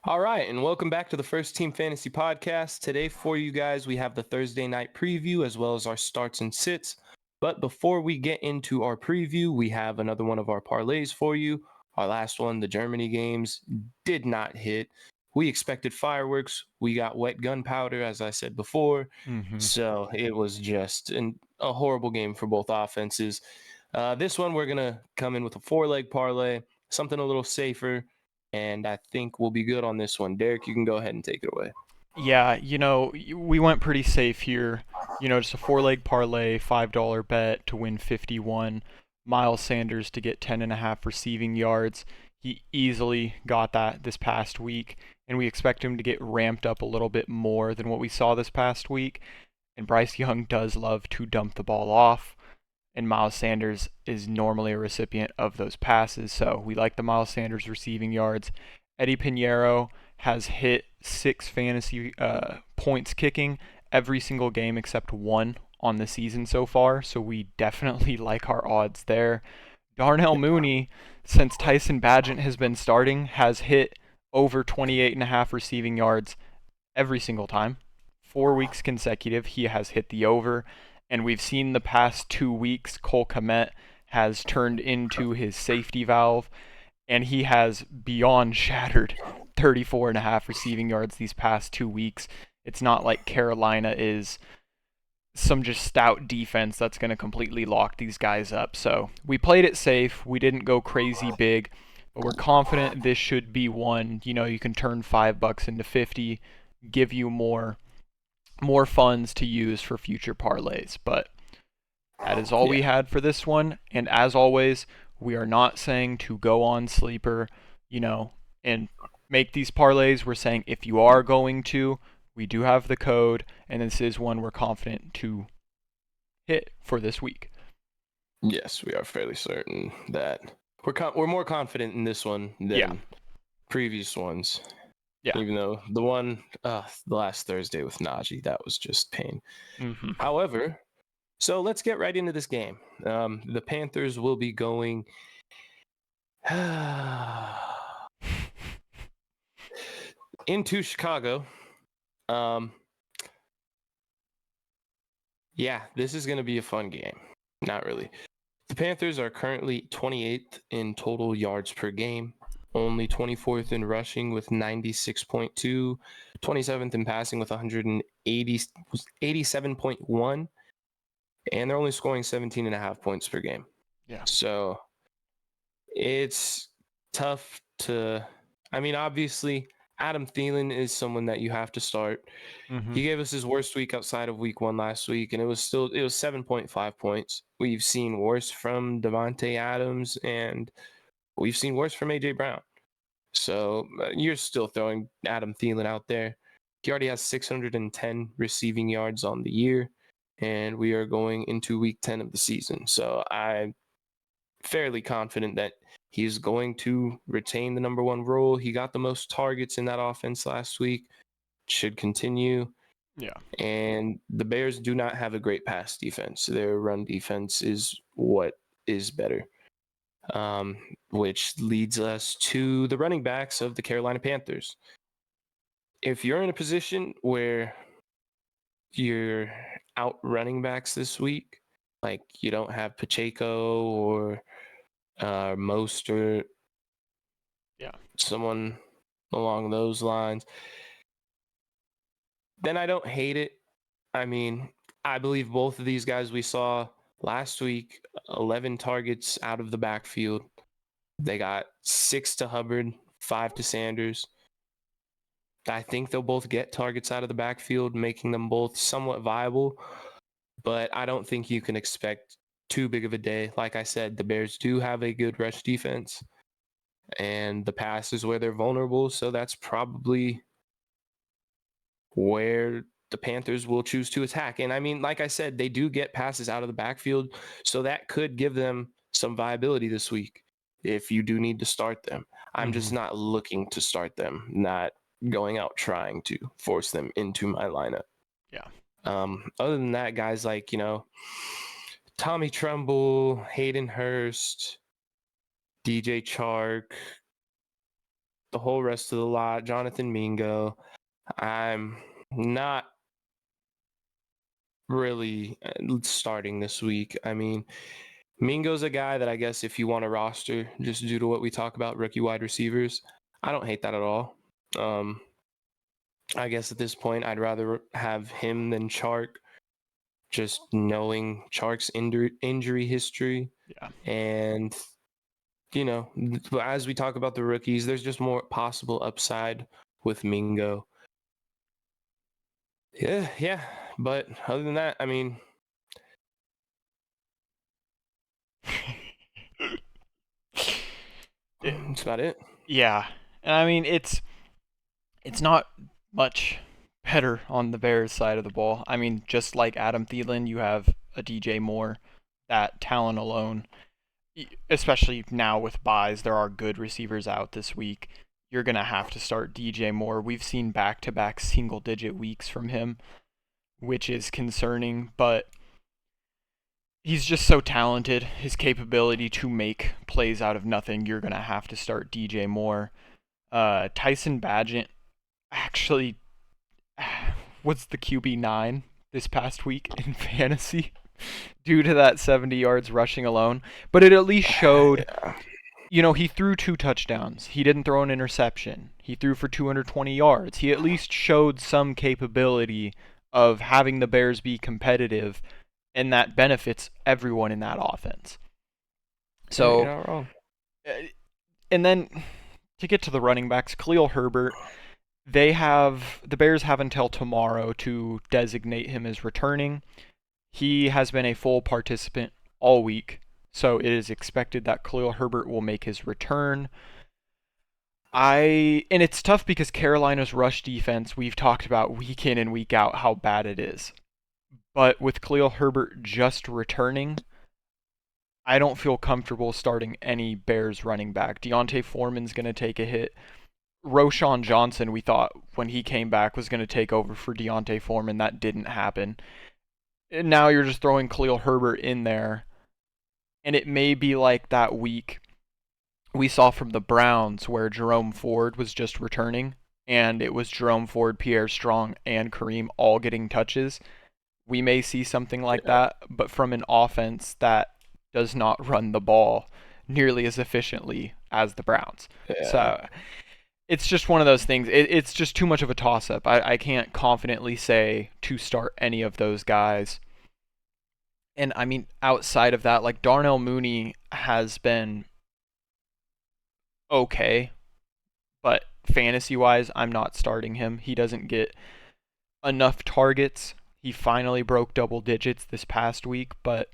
All right, and welcome back to the First Team Fantasy Podcast. Today for you guys, we have the Thursday night preview as well as our starts and sits. But before we get into our preview, we have another one of our parlays for you. Our last one, the Germany games, did not hit. We expected fireworks. We got wet gunpowder, as I said before. So it was just a horrible game for both offenses. This one, we're going to come in with a 4-leg parlay, something a little safer. And I think we'll be good on this one. Derek, you can go ahead and take it away. Yeah, we went pretty safe here. Just a four-leg parlay, $5 bet to win 51. Miles Sanders to get 10.5 receiving yards. He easily got that this past week, and we expect him to get ramped up a little bit more than what we saw this past week. And Bryce Young does love to dump the ball off, and Miles Sanders is normally a recipient of those passes, so we like the Miles Sanders receiving yards. Eddie Pinheiro has hit 6 fantasy points kicking every single game except one on the season so far, so we definitely like our odds there. Darnell Mooney, since Tyson Bagent has been starting, has hit over 28.5 receiving yards every single time. 4 weeks consecutive, he has hit the over, and we've seen the past 2 weeks Cole Kmet has turned into his safety valve, and he has beyond shattered 34.5 receiving yards these past 2 weeks. It's not like Carolina is some just stout defense that's going to completely lock these guys up. So we played it safe. We didn't go crazy big, but we're confident this should be one. You can turn $5 into 50, give you more funds to use for future parlays. But that is all we had for this one. And as always, we are not saying to go on Sleeper, and make these parlays. We're saying if you are going to, we do have the code, and this is one we're confident to hit for this week. Yes, we are fairly certain that we're more confident in this one than previous ones. Yeah. Even though the one the last Thursday with Najee, that was just pain. Mm-hmm. However, so let's get right into this game. The Panthers will be going into Chicago. Yeah, this is going to be a fun game. Not really. The Panthers are currently 28th in total yards per game, only 24th in rushing with 96.2, 27th in passing with 87.1, and they're only scoring 17.5 points per game. Yeah. So it's tough to, obviously, Adam Thielen is someone that you have to start. Mm-hmm. He gave us his worst week outside of week 1 last week, and it was 7.5 points. We've seen worse from Davante Adams, and we've seen worse from A.J. Brown. So you're still throwing Adam Thielen out there. He already has 610 receiving yards on the year, and we are going into week 10 of the season. So I'm fairly confident that he's going to retain the number 1 role. He got the most targets in that offense last week. Should continue. Yeah. And the Bears do not have a great pass defense. Their run defense is what is better, which leads us to the running backs of the Carolina Panthers. If you're in a position where you're out running backs this week, like you don't have Pacheco or Mostert, someone along those lines, then I don't hate it. I believe both of these guys we saw last week, 11 targets out of the backfield. They got 6 to Hubbard, 5 to Sanders. I think they'll both get targets out of the backfield, making them both somewhat viable. But I don't think you can expect too big of a day. Like I said, the Bears do have a good rush defense, and the pass is where they're vulnerable. So that's probably where the Panthers will choose to attack. And like I said, they do get passes out of the backfield, so that could give them some viability this week if you do need to start them. I'm just not looking to start them, not going out trying to force them into my lineup. Yeah. Other than that, guys like, Tommy Tremble, Hayden Hurst, DJ Chark, the whole rest of the lot, Jonathan Mingo, I'm not really starting this week. I mean, Mingo's a guy that I guess if you want a roster, just due to what we talk about, rookie wide receivers, I don't hate that at all. I guess at this point, I'd rather have him than Chark, just knowing Chark's injury history. Yeah. And, as we talk about the rookies, there's just more possible upside with Mingo. Yeah. But other than that, I mean, that's about it. Yeah. And I mean, it's not much better on the Bears side of the ball. I mean, just like Adam Thielen, you have a DJ Moore. That talent alone, especially now with buys, there are good receivers out this week. You're going to have to start DJ Moore. We've seen back-to-back single-digit weeks from him, which is concerning, but he's just so talented. His capability to make plays out of nothing, you're going to have to start DJ Moore. Tyson Bagent actually was the QB9 this past week in fantasy due to that 70 yards rushing alone. But it at least showed, he threw 2 touchdowns. He didn't throw an interception. He threw for 220 yards. He at least showed some capability of having the Bears be competitive, and that benefits everyone in that offense. So, you're not wrong. And then to get to the running backs, Khalil Herbert, the Bears have until tomorrow to designate him as returning. He has been a full participant all week, so it is expected that Khalil Herbert will make his return. And it's tough because Carolina's rush defense, we've talked about week in and week out how bad it is. But with Khalil Herbert just returning, I don't feel comfortable starting any Bears running back. Deontay Foreman's going to take a hit. Roschon Johnson, we thought when he came back was going to take over for Deontay Foreman. That didn't happen. And now you're just throwing Khalil Herbert in there. And it may be like that week we saw from the Browns where Jerome Ford was just returning. And it was Jerome Ford, Pierre Strong, and Kareem all getting touches. We may see something like that, but from an offense that does not run the ball nearly as efficiently as the Browns. Yeah. So it's just one of those things. It's just too much of a toss-up. I can't confidently say to start any of those guys. And, I mean, outside of that, like, Darnell Mooney has been okay, but fantasy-wise, I'm not starting him. He doesn't get enough targets. He finally broke double digits this past week, but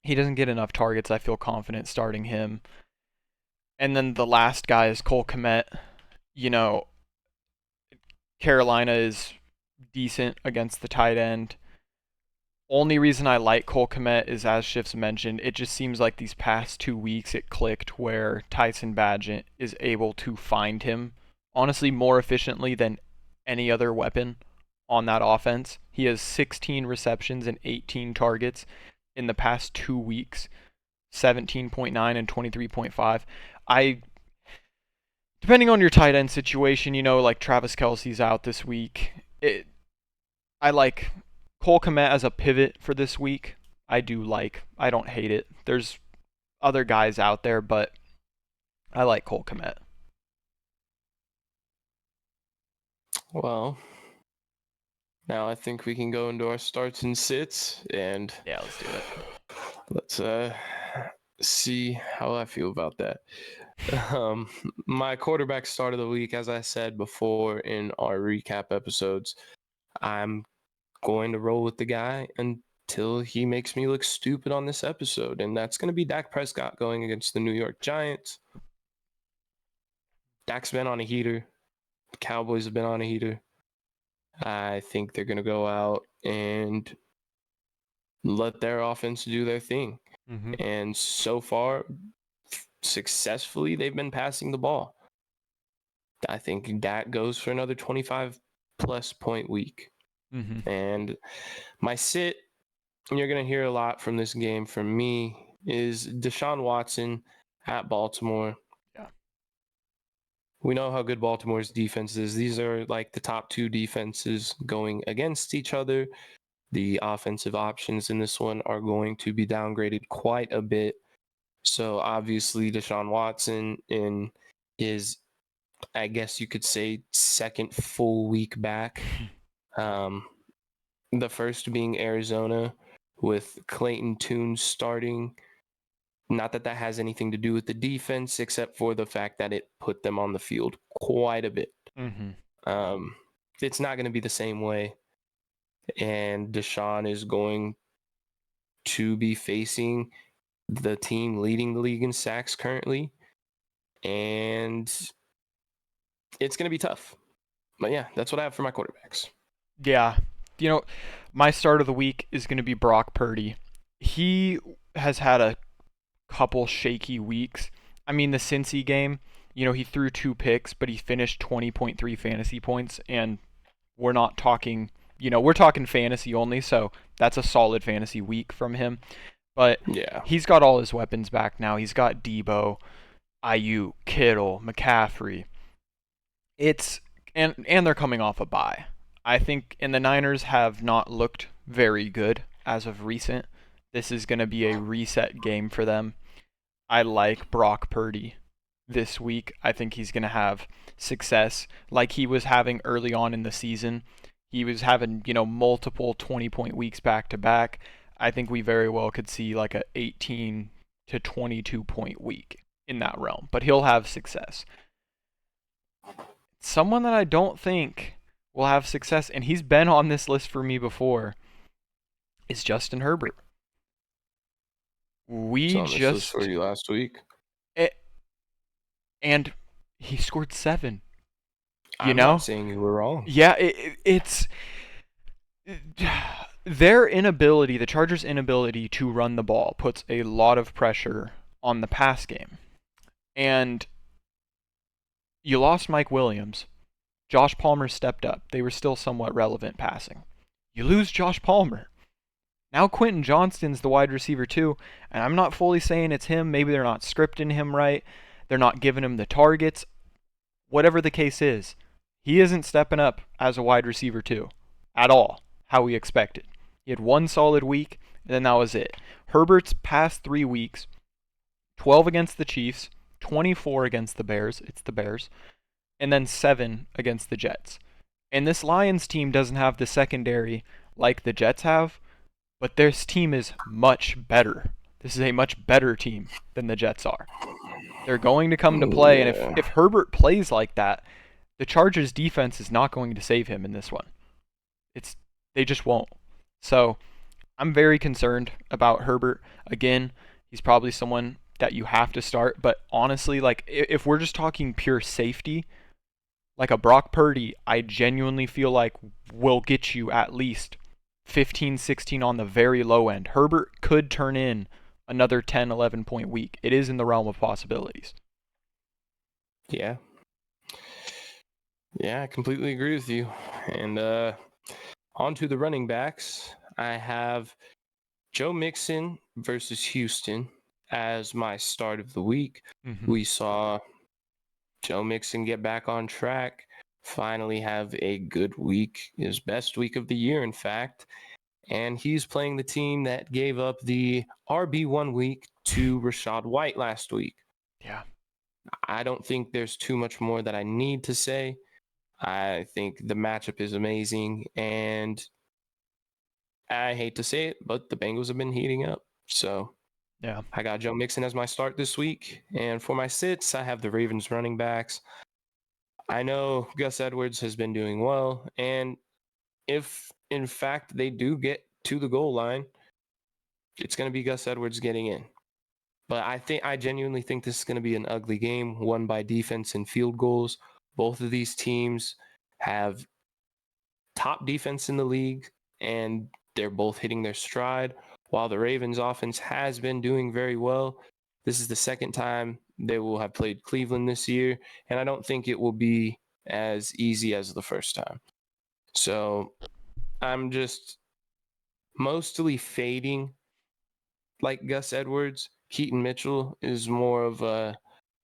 he doesn't get enough targets. I feel confident starting him. And then the last guy is Cole Kmet. Carolina is decent against the tight end. Only reason I like Cole Kmet is, as Schiff's mentioned, it just seems like these past 2 weeks it clicked where Tyson Bagent is able to find him, honestly, more efficiently than any other weapon on that offense. He has 16 receptions and 18 targets in the past 2 weeks, 17.9 and 23.5. Depending on your tight end situation, like Travis Kelce's out this week, I like Cole Kmet as a pivot for this week. I don't hate it. There's other guys out there, but I like Cole Kmet. Well, now I think we can go into our starts and sits, and yeah, let's do it. Let's see how I feel about that. My quarterback start of the week, as I said before in our recap episodes, I'm going to roll with the guy until he makes me look stupid on this episode, and that's going to be Dak Prescott going against the New York Giants. Dak's been on a heater. The Cowboys have been on a heater. I think they're going to go out and let their offense do their thing. Mm-hmm. And so far, successfully, they've been passing the ball. I think Dak goes for another 25-plus point week. Mm-hmm. And my sit, and you're going to hear a lot from this game from me, is Deshaun Watson at Baltimore. Yeah. we know how good Baltimore's defense is. These are like the top two defenses going against each other. The offensive options in this one are going to be downgraded quite a bit. So obviously Deshaun Watson in his, I guess you could say, second full week back. The first being Arizona with Clayton Tune starting. Not that that has anything to do with the defense, except for the fact that it put them on the field quite a bit. It's not going to be the same way. And Deshaun is going to be facing the team leading the league in sacks currently. And it's going to be tough. But yeah, that's what I have for my quarterbacks. Yeah. My start of the week is going to be Brock Purdy. He has had a couple shaky weeks. I mean, the Cincy game, he threw 2 picks, but he finished 20.3 fantasy points, and we're not talking, we're talking fantasy only, so that's a solid fantasy week from him. But yeah, he's got all his weapons back now. He's got Debo, Ayuk, Kittle, McCaffrey. And they're coming off a bye. I think, and the Niners have not looked very good as of recent. This is going to be a reset game for them. I like Brock Purdy this week. I think he's going to have success like he was having early on in the season. He was having, multiple 20-point weeks back to back. I think we very well could see like a 18 to 22 point week in that realm, but he'll have success. Someone that I don't think will have success, and he's been on this list for me before, is Justin Herbert. We just for you last week, and he scored 7. I'm not saying you were wrong. Yeah, it's their inability, the Chargers' inability to run the ball, puts a lot of pressure on the pass game. And you lost Mike Williams. Josh Palmer stepped up. They were still somewhat relevant passing. You lose Josh Palmer. Now Quentin Johnston's the wide receiver too, and I'm not fully saying it's him. Maybe they're not scripting him right. They're not giving him the targets. Whatever the case is, he isn't stepping up as a wide receiver too, at all, how we expected. He had 1 solid week, and then that was it. Herbert's past 3 weeks, 12 against the Chiefs, 24 against the Bears, it's the Bears, and then 7 against the Jets. And this Lions team doesn't have the secondary like the Jets have, but this team is much better. This is a much better team than the Jets are. They're going to come to play, and if Herbert plays like that, the Chargers' defense is not going to save him in this one. They just won't. So I'm very concerned about Herbert. Again, he's probably someone that you have to start, but honestly, like if we're just talking pure safety, like a Brock Purdy, I genuinely feel like will get you at least 15, 16 on the very low end. Herbert could turn in another 10, 11 point week. It is in the realm of possibilities. Yeah. Yeah, I completely agree with you. And on to the running backs. I have Joe Mixon versus Houston as my start of the week. Mm-hmm. We saw Joe Mixon get back on track, finally have a good week, his best week of the year, in fact. And he's playing the team that gave up the RB1 week to Rachaad White last week. Yeah. I don't think there's too much more that I need to say. I think the matchup is amazing, and I hate to say it, but the Bengals have been heating up. So yeah, I got Joe Mixon as my start this week. And for my sits, I have the Ravens running backs. I know Gus Edwards has been doing well, and if in fact they do get to the goal line, it's going to be Gus Edwards getting in. But I genuinely think this is going to be an ugly game, won by defense and field goals. Both of these teams have top defense in the league, and they're both hitting their stride. While the Ravens offense has been doing very well, this is the second time they will have played Cleveland this year, and I don't think it will be as easy as the first time. So I'm just mostly fading like Gus Edwards. Keaton Mitchell is more of a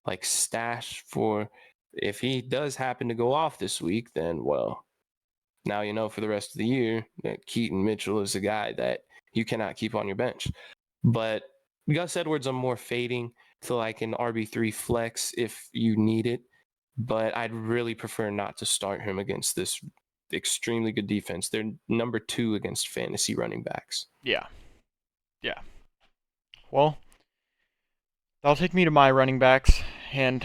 like stash for if he does happen to go off this week, then, well, now you know for the rest of the year that Keaton Mitchell is a guy that you cannot keep on your bench. But Gus Edwards, I'm more fading to like an RB3 flex if you need it. But I'd really prefer not to start him against this extremely good defense. They're number 2 against fantasy running backs. Yeah. Well, that'll take me to my running backs, and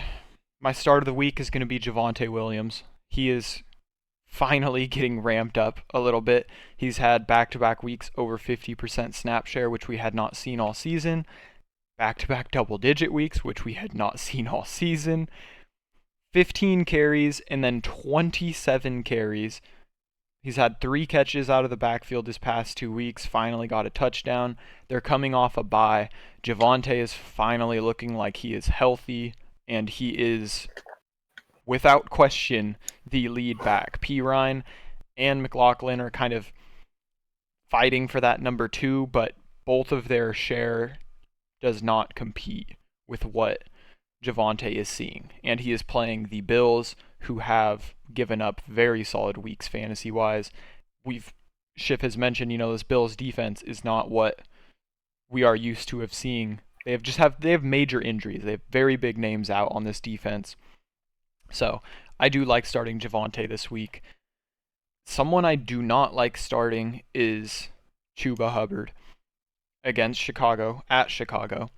my start of the week is going to be Javonte Williams. He is finally getting ramped up a little bit. He's had back-to-back weeks over 50% snap share, which we had not seen all season. Back-to-back double-digit weeks, which we had not seen all season. 15 carries and then 27 carries. He's had 3 catches out of the backfield this past 2 weeks, finally got a touchdown. They're coming off a bye. Javonte is finally looking like he is healthy, and he is, without question, the lead back. Pirine and McLaughlin are kind of fighting for that number 2, but both of their share does not compete with what Javonte is seeing. And he is playing the Bills, who have given up very solid weeks fantasy-wise. Schiff has mentioned, this Bills defense is not what we are used to of seeing. They have major injuries. They have very big names out on this defense. So I do like starting Javonte this week. Someone I do not like starting is Chubba Hubbard against Chicago, at Chicago.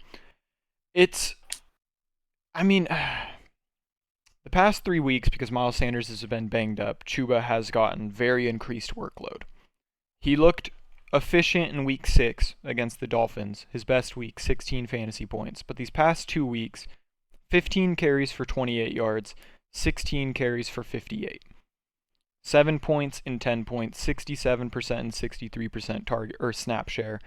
The past 3 weeks, because Miles Sanders has been banged up, Chubba has gotten very increased workload. He looked efficient in week 6 against the Dolphins, his best week, 16 fantasy points. But these past 2 weeks, 15 carries for 28 yards, 16 carries for 58. 7 points and 10 points, 67% and 63% target or snap share.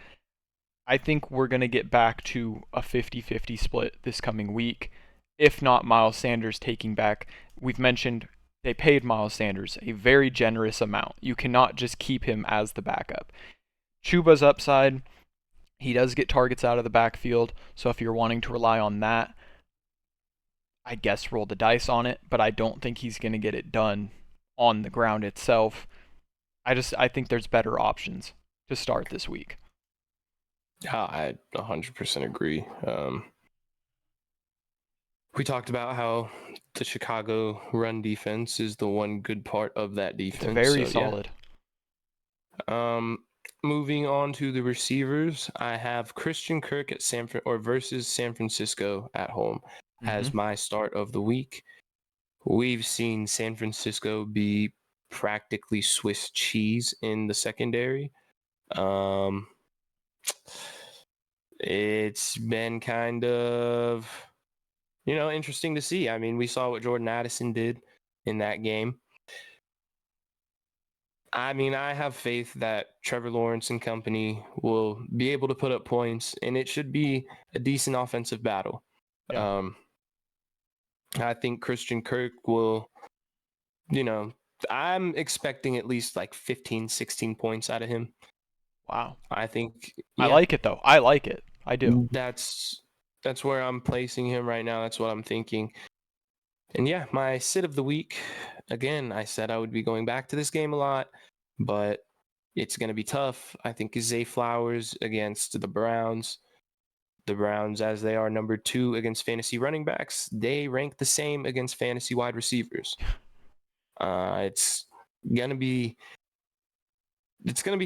I think we're going to get back to a 50-50 split this coming week, if not Miles Sanders taking back. We've mentioned they paid Miles Sanders a very generous amount. You cannot just keep him as the backup. Chuba's upside, he does get targets out of the backfield, so if you're wanting to rely on that, I guess roll the dice on it, but I don't think he's going to get it done on the ground itself. I think there's better options to start this week. Yeah, I 100% agree. We talked about how the Chicago run defense is the one good part of that defense. It's very solid. Yeah. Moving on to the receivers, I have Christian Kirk at versus San Francisco at home as my start of the week. We've seen San Francisco be practically Swiss cheese in the secondary. It's been kind of, interesting to see. I mean, we saw what Jordan Addison did in that game. I mean, I have faith that Trevor Lawrence and company will be able to put up points, and it should be a decent offensive battle. Yeah. I think Christian Kirk will, I'm expecting at least like 15, 16 points out of him. Wow. I think. I like it, though. I like it. I do. That's where I'm placing him right now. That's what I'm thinking. And yeah, my sit of the week, again, I said I would be going back to this game a lot, but it's going to be tough. I think Zay Flowers against the Browns. The Browns, as they are number 2 against fantasy running backs, they rank the same against fantasy wide receivers. It's going to be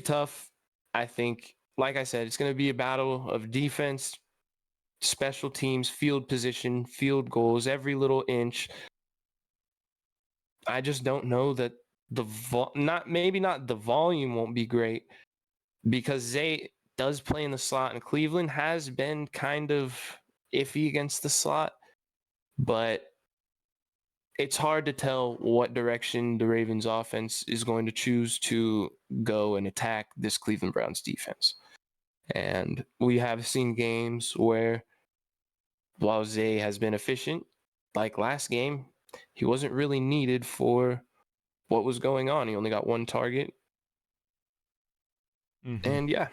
tough. I think, like I said, it's going to be a battle of defense, special teams, field position, field goals, every little inch. I just don't know that not the volume won't be great, because Zay does play in the slot, and Cleveland has been kind of iffy against the slot, but it's hard to tell what direction the Ravens offense is going to choose to go and attack this Cleveland Browns defense. And we have seen games where, while Zay has been efficient, like last game, he wasn't really needed for what was going on. He only got 1 target. And yeah,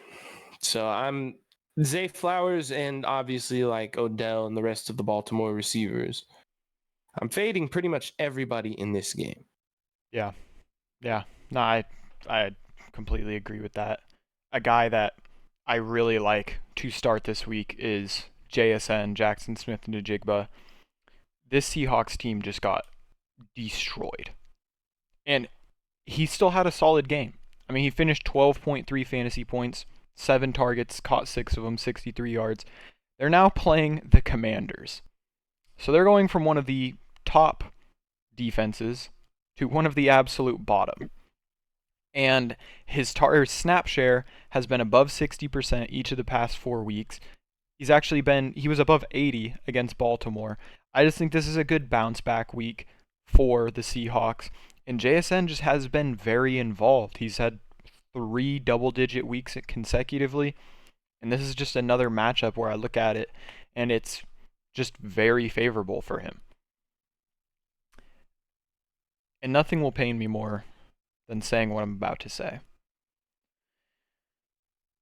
so I'm Zay Flowers, and obviously like Odell and the rest of the Baltimore receivers. I'm fading pretty much everybody in this game. Yeah. No, I completely agree with that. A guy that I really like to start this week is JSN, Jaxon Smith-Njigba. This Seahawks team just got destroyed. And he still had a solid game. I mean, he finished 12.3 fantasy points, 7 targets, caught 6 of them, 63 yards. They're now playing the Commanders. So they're going from one of the top defenses to one of the absolute bottom. And his snap share has been above 60% each of the past 4 weeks. He was above 80 against Baltimore. I just think this is a good bounce back week for the Seahawks. And JSN just has been very involved. He's had 3 double-digit weeks consecutively. And this is just another matchup where I look at it and it's just very favorable for him. And nothing will pain me more than saying what I'm about to say.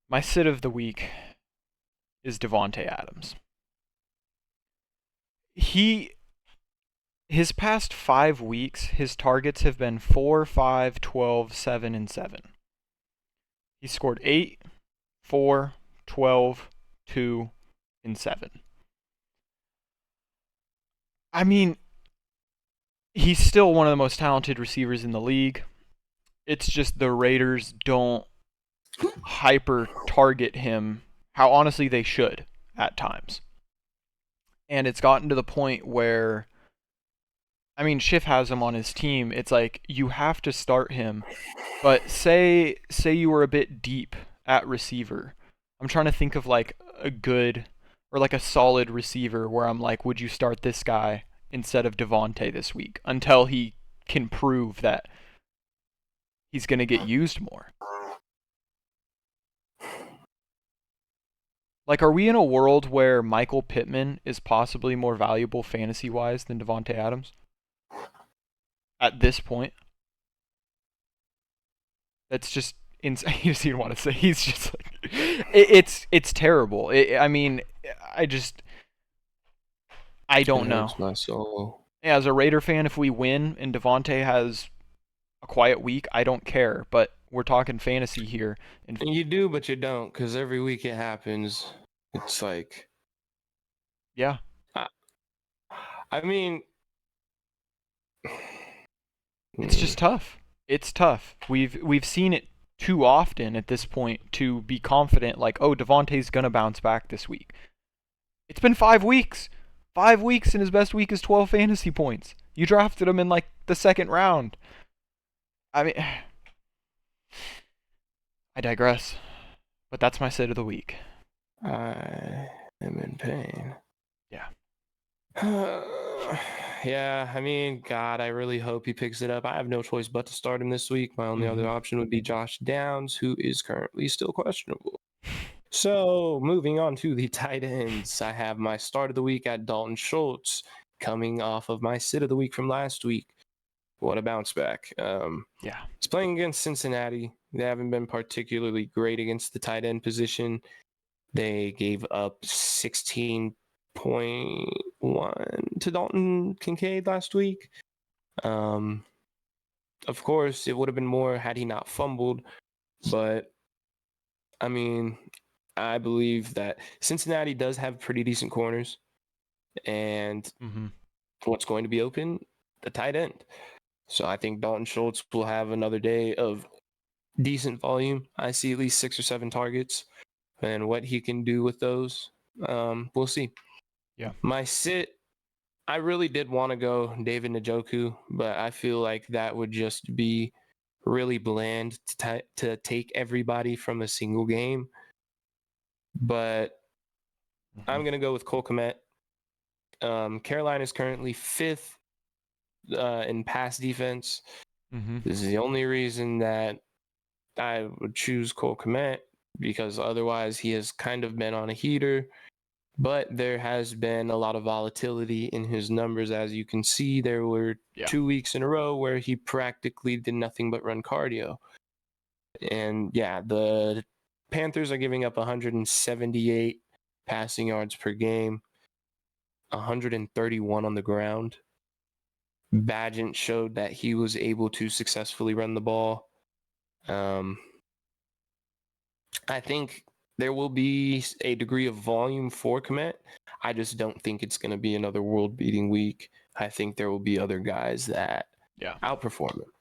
My sit of the week is Davante Adams. His past 5 weeks, his targets have been 4, 5, 12, 7, and 7. He scored 8, 4, 12, 2, and 7. I mean, he's still one of the most talented receivers in the league. It's just the Raiders don't hyper target him how honestly they should at times. And it's gotten to the point where, I mean, Schiff has him on his team. It's like you have to start him. But say you were a bit deep at receiver. I'm trying to think of like a good or like a solid receiver where I'm like, would you start this guy instead of Davante this week until he can prove that he's going to get used more? Like, are we in a world where Michael Pittman is possibly more valuable fantasy-wise than Davante Adams? At this point? That's just insane. You just want to say he's just like... It's terrible. I mean, I don't know. My soul. Yeah, as a Raider fan, if we win and Davante has a quiet week, I don't care. But we're talking fantasy here. And you do, but you don't, because every week it happens. It's like... Yeah. I mean... It's just tough. It's tough. We've seen it too often at this point to be confident, like, oh, Davante's going to bounce back this week. It's been 5 weeks. 5 weeks, and his best week is 12 fantasy points. You drafted him in, like, the 2nd round. I mean, I digress. But that's my sit of the week. I am in pain. Yeah. Yeah, I mean, God, I really hope he picks it up. I have no choice but to start him this week. My only other option would be Josh Downs, who is currently still questionable. So, moving on to the tight ends, I have my start of the week at Dalton Schultz, coming off of my sit of the week from last week. What a bounce back. Yeah. He's playing against Cincinnati. They haven't been particularly great against the tight end position. They gave up 16.1 to Dalton Kincaid last week. Of course, it would have been more had he not fumbled. But, I mean, I believe that Cincinnati does have pretty decent corners. And what's going to be open? The tight end. So I think Dalton Schultz will have another day of decent volume. I see at least 6 or 7 targets. And what he can do with those, we'll see. Yeah. My sit, I really did want to go David Njoku, but I feel like that would just be really bland to take everybody from a single game. But I'm going to go with Cole Kmet. Carolina is currently 5th in pass defense. This is the only reason that I would choose Cole Kmet, because otherwise he has kind of been on a heater. But there has been a lot of volatility in his numbers. As you can see, there were 2 weeks in a row where he practically did nothing but run cardio. And yeah, the Panthers are giving up 178 passing yards per game, 131 on the ground. Badgett showed that he was able to successfully run the ball. I think there will be a degree of volume for Kmet. I just don't think it's going to be another world-beating week. I think there will be other guys that outperform him.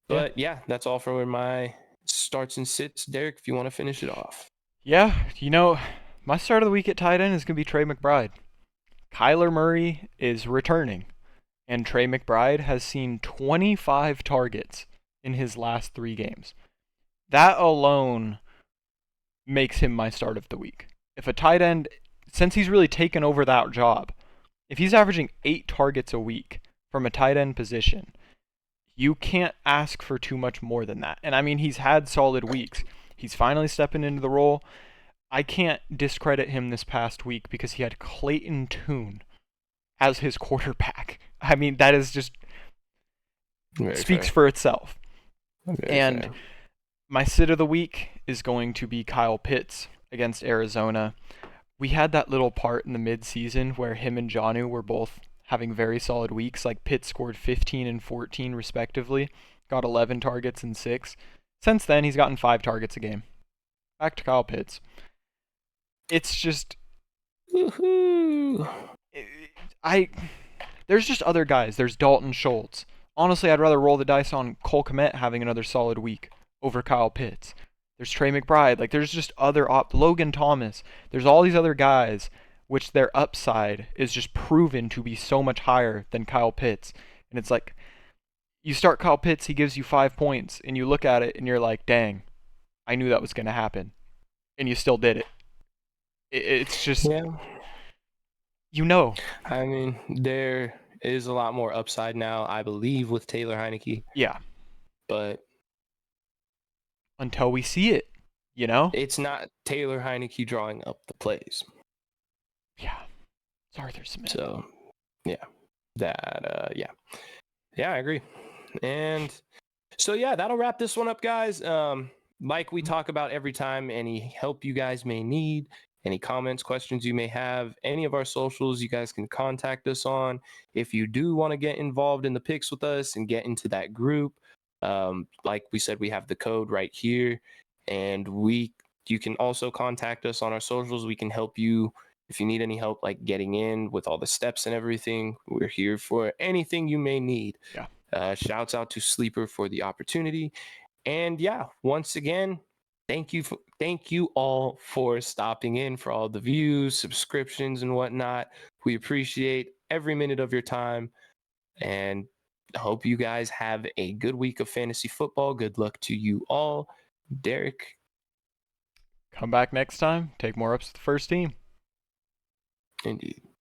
But yeah, that's all for my starts and sits. Derek, if you want to finish it off. Yeah, my start of the week at tight end is going to be Trey McBride. Kyler Murray is returning, and Trey McBride has seen 25 targets in his last 3 games. That alone makes him my start of the week. If a tight end, since he's really taken over that job, if he's averaging 8 targets a week from a tight end position, you can't ask for too much more than that. And I mean, he's had solid weeks. He's finally stepping into the role. I can't discredit him this past week because he had Clayton Tune as his quarterback. I mean, that is just speaks for itself. And my sit of the week is going to be Kyle Pitts against Arizona. We had that little part in the mid-season where him and Jonnu were both having very solid weeks. Like Pitts scored 15 and 14 respectively, got 11 targets and 6. Since then, he's gotten 5 targets a game. Back to Kyle Pitts. It's just... Woohoo! There's just other guys. There's Dalton, Schultz. Honestly, I'd rather roll the dice on Cole Kmet having another solid week over Kyle Pitts. There's Trey McBride. Like, there's just other Logan Thomas. There's all these other guys which their upside is just proven to be so much higher than Kyle Pitts. And it's like, you start Kyle Pitts, he gives you 5 points, and you look at it and you're like, dang, I knew that was going to happen. And you still did it. It's just, I mean, there is a lot more upside now, I believe, with Taylor Heinicke. Yeah. But until we see it, it's not Taylor Heinicke drawing up the plays. Yeah. It's Arthur Smith. So, yeah. Yeah, I agree. And so, yeah, that'll wrap this one up, guys. Like we talk about every time, any help you guys may need, any comments, questions you may have, any of our socials, you guys can contact us on. If you do want to get involved in the picks with us and get into that group, like we said, we have the code right here, and you can also contact us on our socials. We can help you if you need any help, like getting in with all the steps and everything. We're here for anything you may need. Yeah. Shouts out to Sleeper for the opportunity. And yeah, once again, thank you all for stopping in, for all the views, subscriptions, and whatnot. We appreciate every minute of your time, and hope you guys have a good week of fantasy football. Good luck to you all. Derek. Come back next time. Take more ups with the first team. Indeed.